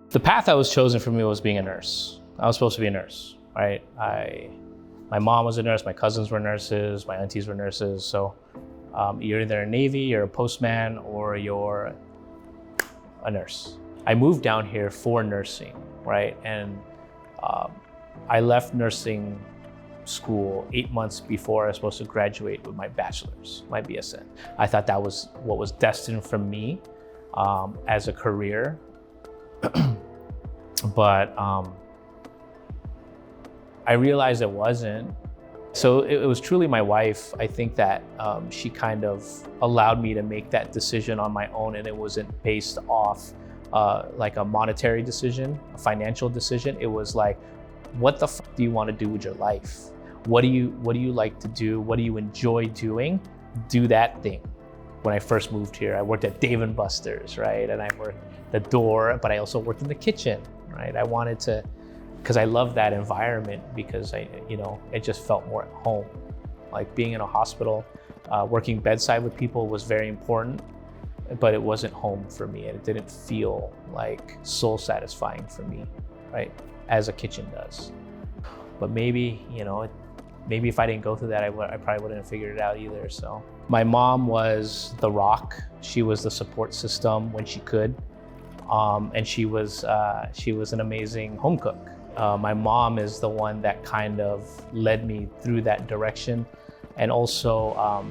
The path that was chosen for me was being a nurse. I was supposed to be a nurse, right? My mom was a nurse, my cousins were nurses, my aunties were nurses. So you're either a Navy, you're a postman, or you're a nurse. I moved down here for nursing, right? And I left nursing school 8 months before I was supposed to graduate with my bachelor's, my BSN. I thought that was what was destined for me as a career. But I realized it wasn't. So it was truly my wife. I think that she kind of allowed me to make that decision on my own, and it wasn't based off like a monetary decision, a financial decision. It was like, what the fuck do you want to do with your life? What do you like to do? What do you enjoy doing? Do that thing. When I first moved here, I worked at Dave & Buster's, right? And I worked the door, but I also worked in the kitchen, right? I wanted to, because I love that environment, because it just felt more at home. Like being in a hospital, working bedside with people was very important, but it wasn't home for me, and it didn't feel like soul satisfying for me, right? As a kitchen does. But maybe if I didn't go through that, I probably wouldn't have figured it out either. So my mom was the rock. She was the support system when she could, and she was an amazing home cook. My mom is the one that kind of led me through that direction, and also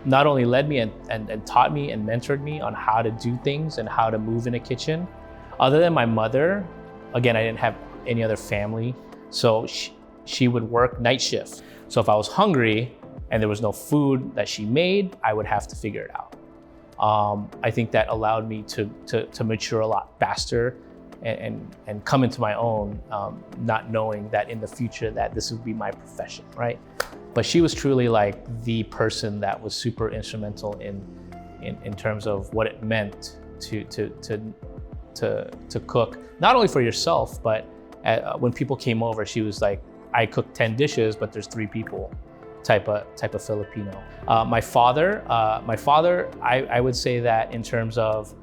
not only led me and taught me and mentored me on how to do things and how to move in a kitchen. Other than my mother, again, I didn't have any other family, so she would work night shift. So if I was hungry and there was no food that she made, I would have to figure it out. I think that allowed me to mature a lot faster and come into my own, not knowing that in the future that this would be my profession, right? But she was truly like the person that was super instrumental in terms of what it meant to cook, not only for yourself, but when people came over, she was like, I cook 10 dishes, but there's 3 people, type of Filipino. My father, I would say that in terms of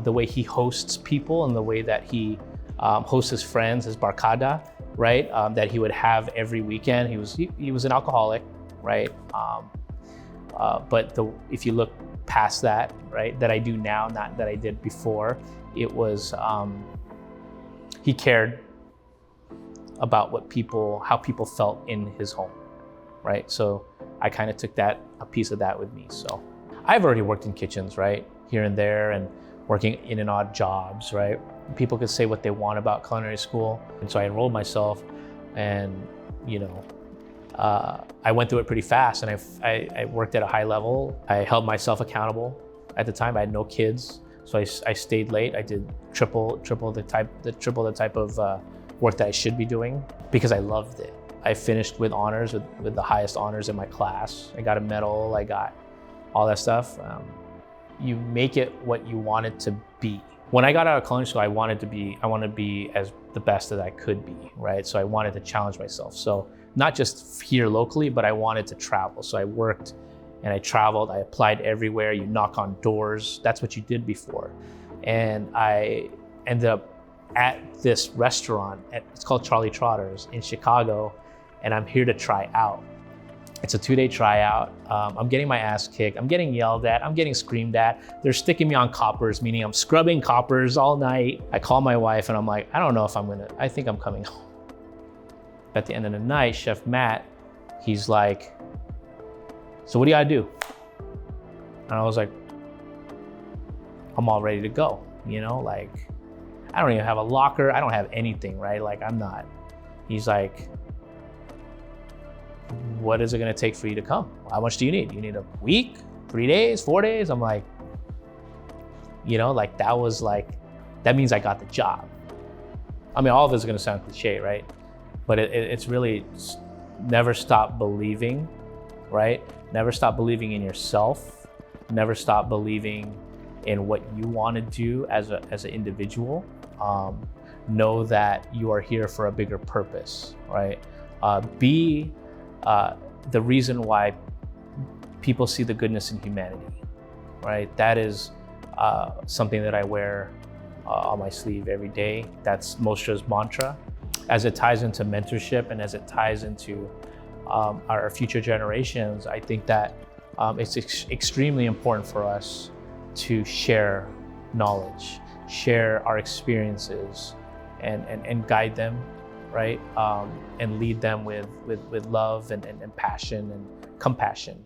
the way he hosts people and the way that he hosts his friends, his barkada, right? That he would have every weekend. He was an alcoholic, right? But if you look past that, right, that I do now, not that I did before, it was he cared about how people felt in his home, right? So I kind of took a piece of that with me. So I've already worked in kitchens, right, here and there, and working in and odd jobs, right? People could say what they want about culinary school, and so I enrolled myself, and I went through it pretty fast, and I worked at a high level. I held myself accountable. At the time, I had no kids, so I stayed late. I did triple the type of work that I should be doing, because I loved it. I finished with honors, with the highest honors in my class. I got a medal, I got all that stuff. You make it what you want it to be. When I got out of culinary school, I wanted to be as the best as I could be, right? So I wanted to challenge myself. So not just here locally, but I wanted to travel. So I worked and I traveled, I applied everywhere. You knock on doors, that's what you did before. And I ended up at this restaurant, it's called Charlie Trotter's in Chicago, and I'm here to try out. It's a 2-day tryout. I'm getting my ass kicked. I'm getting yelled at. I'm getting screamed at. They're sticking me on coppers, meaning I'm scrubbing coppers all night. I call my wife and I'm like, I don't know if I think I'm coming home. At the end of the night, Chef Matt, he's like, so what do you gotta do? And I was like, I'm all ready to go. Like, I don't even have a locker. I don't have anything, right? Like, I'm not. He's like, what is it gonna take for you to come? How much do you need? You need a week, 3 days, 4 days? I'm like, like that means I got the job. I mean, all of this is gonna sound cliche, right? But it's really never stop believing, right? Never stop believing in yourself. Never stop believing in what you wanna do as an individual. Know that you are here for a bigger purpose, right? Be the reason why people see the goodness in humanity, right? That is something that I wear on my sleeve every day. That's Mostra's mantra. As it ties into mentorship and as it ties into our future generations, I think that it's extremely important for us to share knowledge, share our experiences, and guide them, right? And lead them with love and passion and compassion.